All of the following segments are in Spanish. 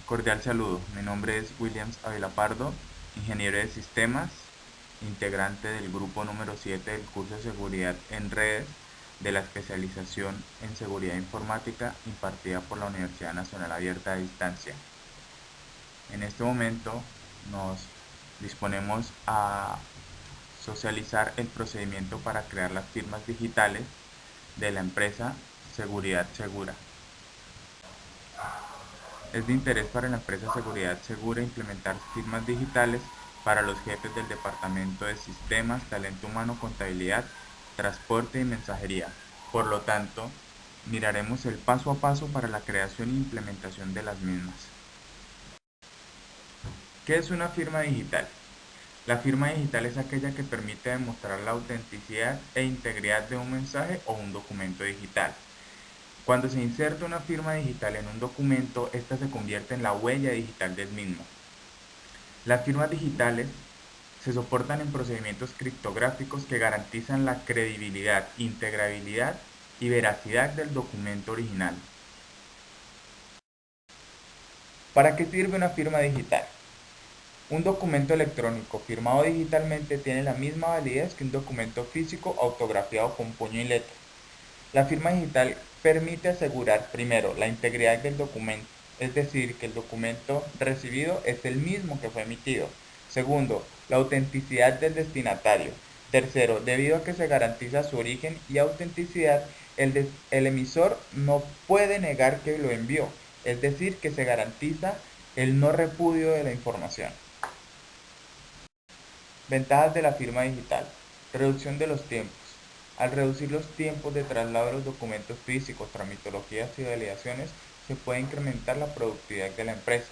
Cordial saludo, mi nombre es Williams Avila Pardo, ingeniero de sistemas, integrante del grupo número 7 del curso de seguridad en redes de la especialización en seguridad informática impartida por la Universidad Nacional Abierta a Distancia. En este momento nos disponemos a socializar el procedimiento para crear las firmas digitales de la empresa Seguridad Segura. Es de interés para la empresa Seguridad Segura implementar firmas digitales para los jefes del Departamento de Sistemas, Talento Humano, Contabilidad, Transporte y Mensajería. Por lo tanto, miraremos el paso a paso para la creación e implementación de las mismas. ¿Qué es una firma digital? La firma digital es aquella que permite demostrar la autenticidad e integridad de un mensaje o un documento digital. Cuando se inserta una firma digital en un documento, ésta se convierte en la huella digital del mismo. Las firmas digitales se soportan en procedimientos criptográficos que garantizan la credibilidad, integrabilidad y veracidad del documento original. ¿Para qué sirve una firma digital? Un documento electrónico firmado digitalmente tiene la misma validez que un documento físico autografiado con puño y letra. La firma digital permite asegurar, primero, la integridad del documento, es decir, que el documento recibido es el mismo que fue emitido. Segundo, la autenticidad del destinatario. Tercero, debido a que se garantiza su origen y autenticidad, el emisor no puede negar que lo envió, es decir, que se garantiza el no repudio de la información. Ventajas de la firma digital. Reducción de los tiempos. Al reducir los tiempos de traslado de los documentos físicos, tramitologías y validaciones, se puede incrementar la productividad de la empresa.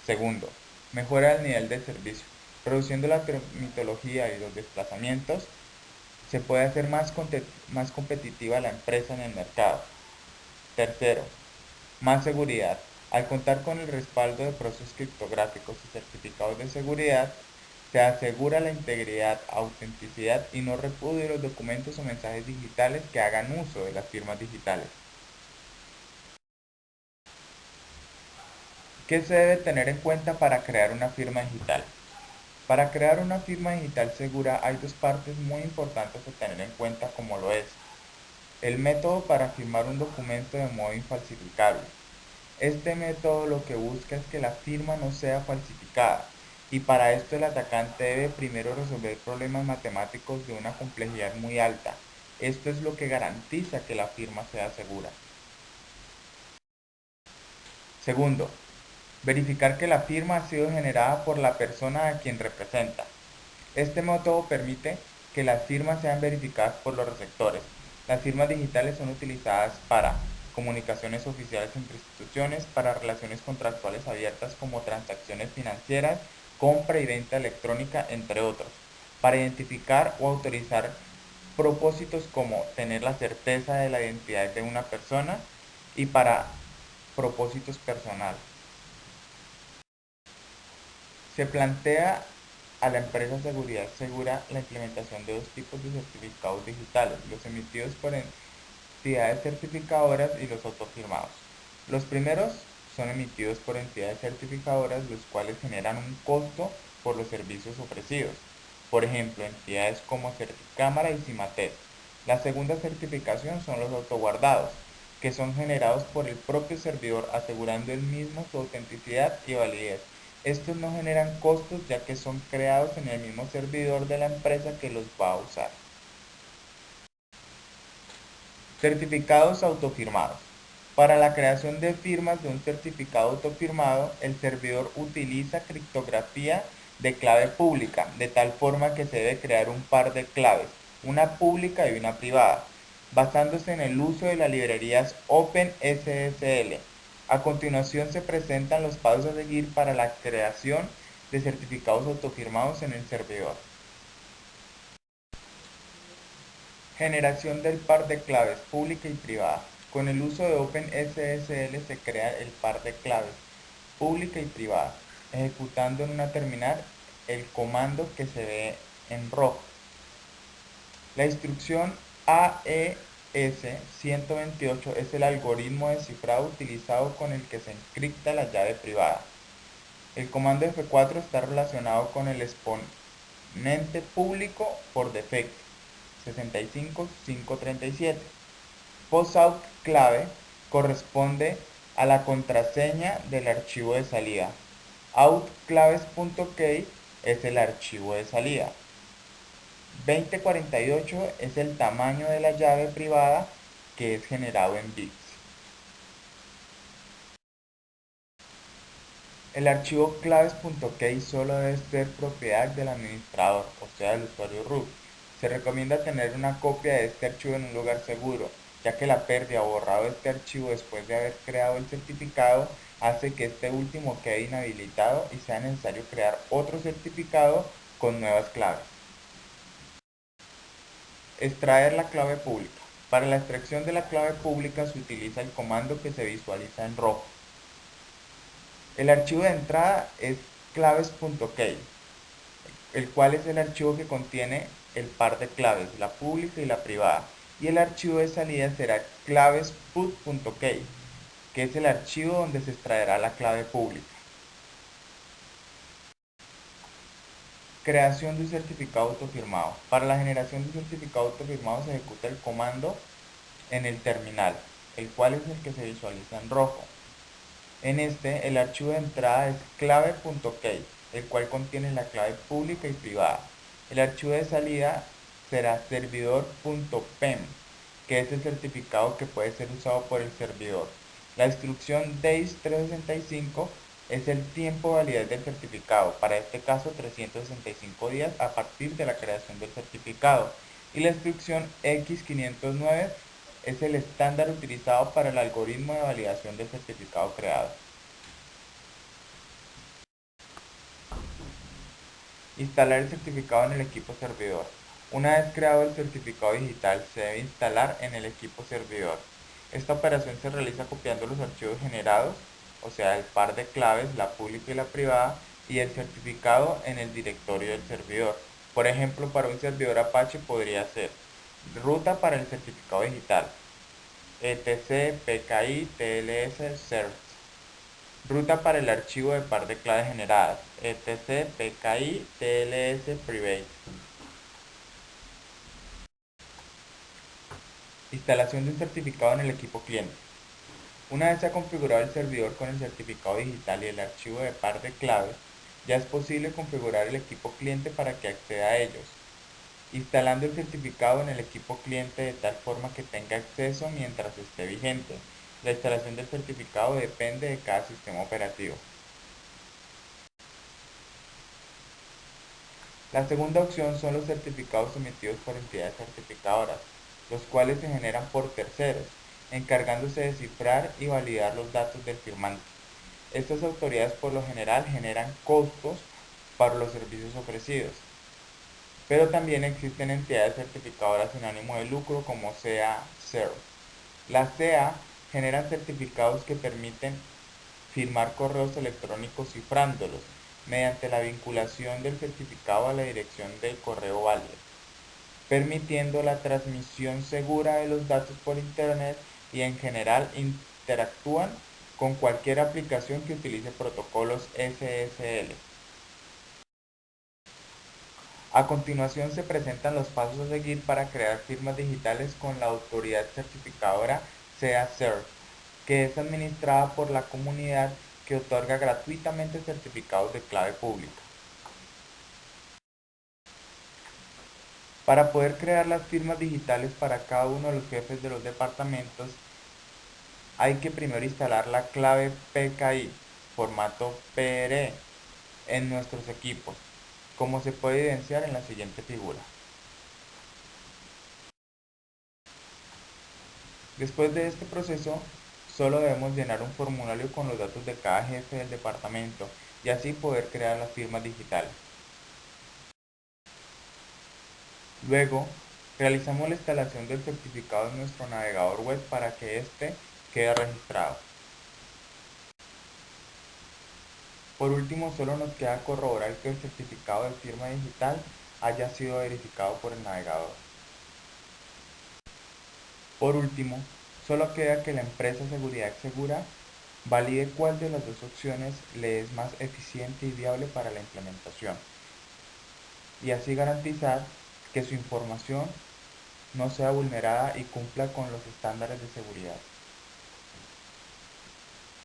Segundo, mejora el nivel de servicio. Reduciendo la tramitología y los desplazamientos, se puede hacer más competitiva la empresa en el mercado. Tercero, más seguridad. Al contar con el respaldo de procesos criptográficos y certificados de seguridad, se asegura la integridad, autenticidad y no repudio de los documentos o mensajes digitales que hagan uso de las firmas digitales. ¿Qué se debe tener en cuenta para crear una firma digital? Para crear una firma digital segura hay dos partes muy importantes a tener en cuenta, como lo es el método para firmar un documento de modo infalsificable. Este método lo que busca es que la firma no sea falsificada, y para esto el atacante debe primero resolver problemas matemáticos de una complejidad muy alta. Esto es lo que garantiza que la firma sea segura. Segundo, verificar que la firma ha sido generada por la persona a quien representa. Este método permite que las firmas sean verificadas por los receptores. Las firmas digitales son utilizadas para comunicaciones oficiales entre instituciones, para relaciones contractuales abiertas como transacciones financieras, compra y venta electrónica, entre otros, para identificar o autorizar propósitos como tener la certeza de la identidad de una persona, y para propósitos personales. Se plantea a la empresa Seguridad Segura la implementación de dos tipos de certificados digitales: los emitidos por entidades certificadoras y los autofirmados. Los primeros son emitidos por entidades certificadoras, los cuales generan un costo por los servicios ofrecidos. Por ejemplo, entidades como Certicámara y Cimatet. La segunda certificación son los autoguardados, que son generados por el propio servidor, asegurando el mismo su autenticidad y validez. Estos no generan costos, ya que son creados en el mismo servidor de la empresa que los va a usar. Certificados autofirmados. Para la creación de firmas de un certificado autofirmado, el servidor utiliza criptografía de clave pública, de tal forma que se debe crear un par de claves, una pública y una privada, basándose en el uso de las librerías OpenSSL. A continuación se presentan los pasos a seguir para la creación de certificados autofirmados en el servidor. Generación del par de claves pública y privada. Con el uso de OpenSSL se crea el par de claves pública y privada, ejecutando en una terminal el comando que se ve en rojo. La instrucción AES RS-128 es el algoritmo de cifrado utilizado con el que se encripta la llave privada. El comando F4 está relacionado con el exponente público por defecto, 65537. Post-out clave corresponde a la contraseña del archivo de salida. Outclaves.key es el archivo de salida. 2048 es el tamaño de la llave privada que es generado en bits. El archivo claves.key solo debe ser propiedad del administrador, o sea, del usuario root. Se recomienda tener una copia de este archivo en un lugar seguro, ya que la pérdida o borrado de este archivo después de haber creado el certificado hace que este último quede inhabilitado y sea necesario crear otro certificado con nuevas claves. Extraer la clave pública. Para la extracción de la clave pública se utiliza el comando que se visualiza en rojo. El archivo de entrada es claves.key, el cual es el archivo que contiene el par de claves, la pública y la privada. Y el archivo de salida será claves.put.key, que es el archivo donde se extraerá la clave pública. Creación de un certificado autofirmado. Para la generación de un certificado autofirmado se ejecuta el comando en el terminal, el cual es el que se visualiza en rojo. En este, el archivo de entrada es clave.key, el cual contiene la clave pública y privada. El archivo de salida será servidor.pem, que es el certificado que puede ser usado por el servidor. La instrucción DAIS365 es el tiempo de validez del certificado, para este caso 365 días a partir de la creación del certificado. Y la instrucción X509 es el estándar utilizado para el algoritmo de validación del certificado creado. Instalar el certificado en el equipo servidor. Una vez creado el certificado digital, se debe instalar en el equipo servidor. Esta operación se realiza copiando los archivos generados, o sea, el par de claves, la pública y la privada, y el certificado en el directorio del servidor. Por ejemplo, para un servidor Apache podría ser ruta para el certificado digital, etc pki tls cert. Ruta para el archivo de par de claves generadas, etc pki tls private. Instalación de un certificado en el equipo cliente. Una vez se ha configurado el servidor con el certificado digital y el archivo de par de claves, ya es posible configurar el equipo cliente para que acceda a ellos, instalando el certificado en el equipo cliente de tal forma que tenga acceso mientras esté vigente. La instalación del certificado depende de cada sistema operativo. La segunda opción son los certificados emitidos por entidades certificadoras, los cuales se generan por terceros, encargándose de cifrar y validar los datos del firmante. Estas autoridades por lo general generan costos para los servicios ofrecidos, pero también existen entidades certificadoras sin ánimo de lucro como CA CERT. Las CA generan certificados que permiten firmar correos electrónicos cifrándolos mediante la vinculación del certificado a la dirección del correo válido, permitiendo la transmisión segura de los datos por Internet y en general interactúan con cualquier aplicación que utilice protocolos SSL. A continuación se presentan los pasos a seguir para crear firmas digitales con la autoridad certificadora CA-CERT, que es administrada por la comunidad que otorga gratuitamente certificados de clave pública. Para poder crear las firmas digitales para cada uno de los jefes de los departamentos, hay que primero instalar la clave PKI, formato PRE, en nuestros equipos, como se puede evidenciar en la siguiente figura. Después de este proceso, solo debemos llenar un formulario con los datos de cada jefe del departamento y así poder crear las firmas digitales. Luego, realizamos la instalación del certificado en nuestro navegador web para que éste quede registrado. Por último, solo nos queda corroborar que el certificado de firma digital haya sido verificado por el navegador. Por último, solo queda que la empresa Seguridad Segura valide cuál de las dos opciones le es más eficiente y viable para la implementación, y así garantizar que su información no sea vulnerada y cumpla con los estándares de seguridad.